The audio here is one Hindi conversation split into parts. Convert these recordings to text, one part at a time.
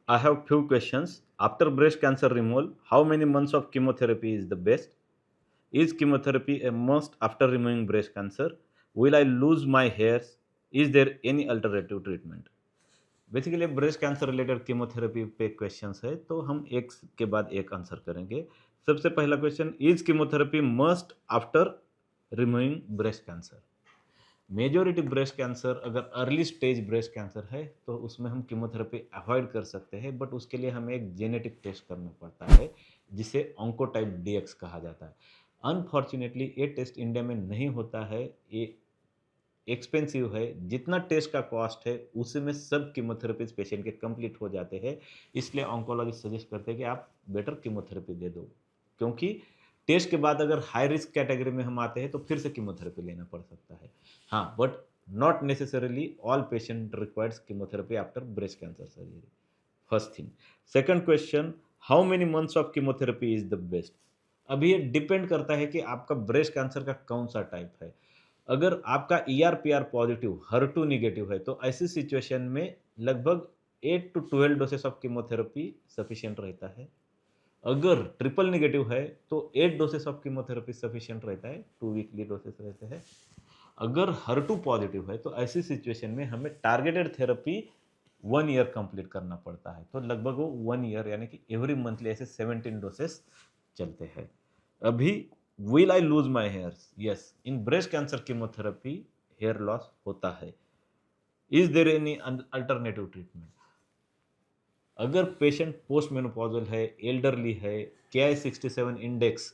I have few questions. After breast cancer removal, how many months of chemotherapy is the best? Is chemotherapy a must after removing breast cancer? Will I lose my hairs? Is there any alternative treatment? Basically breast cancer related chemotherapy पे क्वेश्चंस है, तो हम एक के बाद एक आंसर करेंगे। सबसे पहला question, is chemotherapy must after removing breast cancer? Majority breast cancer अगर अर्ली स्टेज ब्रेस्ट कैंसर है तो उसमें हम कीमोथेरेपी अवॉइड कर सकते हैं, बट उसके लिए हमें एक जेनेटिक टेस्ट करना पड़ता है जिसे ऑन्कोटाइप डीएक्स कहा जाता है। अनफॉर्चुनेटली ये टेस्ट इंडिया में नहीं होता है, ये एक्सपेंसिव है। जितना टेस्ट का कॉस्ट है उसी में सब कीमोथेरेपीज पेशेंट के कंप्लीट हो जाते हैं। इसलिए ऑन्कोलॉजिस्ट सजेस्ट करते हैं कि आप बेटर कीमोथेरेपी दे दो, क्योंकि टेस्ट के बाद अगर हाई रिस्क कैटेगरी में हम आते हैं तो फिर से कीमोथेरेपी लेना पड़ सकता है। हाँ, but not necessarily all patient requires chemotherapy after breast cancer surgery. First thing. Second question, how many months of chemotherapy is the best? अभी ये डिपेंड करता है कि आपका ब्रेस्ट कैंसर का कौन सा टाइप है। अगर आपका ER-PR पॉजिटिव, HER2 नेगेटिव है, तो ऐसी सिचुएशन में लगभग 8 to 12 doses of chemotherapy sufficient रहता है। अगर ट्रिपल नेगेटिव है तो 8 डोसेस ऑफ कीमोथेरेपी सफिशिएंट रहता है, 2 वीकली डोसेस रहते हैं। अगर HER2 पॉजिटिव है तो ऐसी सिचुएशन में हमें टारगेटेड थेरेपी 1 ईयर कंप्लीट करना पड़ता है, तो लगभग वो 1 ईयर यानी कि एवरी मंथली ऐसे 17 डोसेस चलते हैं। अभी will I lose my hairs? Yes, in breast cancer chemotherapy hair loss होता है। Is there any alternative treatment? अगर पेशेंट पोस्ट मेनोपॉजल है, एल्डरली है, KI67 इंडेक्स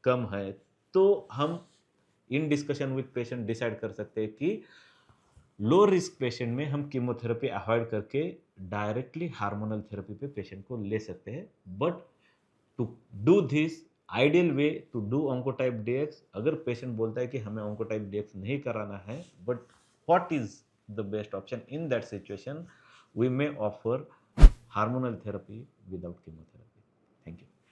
कम है, तो हम in discussion with patient decide कर सकते हैं कि लो रिस्क पेशेंट में हम कीमोथेरेपी अवॉइड करके डायरेक्टली हार्मोनल थेरेपी पे पेशेंट को ले सकते हैं। But to do this, ideal way to do ऑन्कोटाइप DX, अगर पेशेंट बोलता है कि हमें ऑन्कोटाइप डीएक्स नहीं कराना है, but what is the best option in that situation, we may offer hormonal therapy without chemotherapy. Thank you.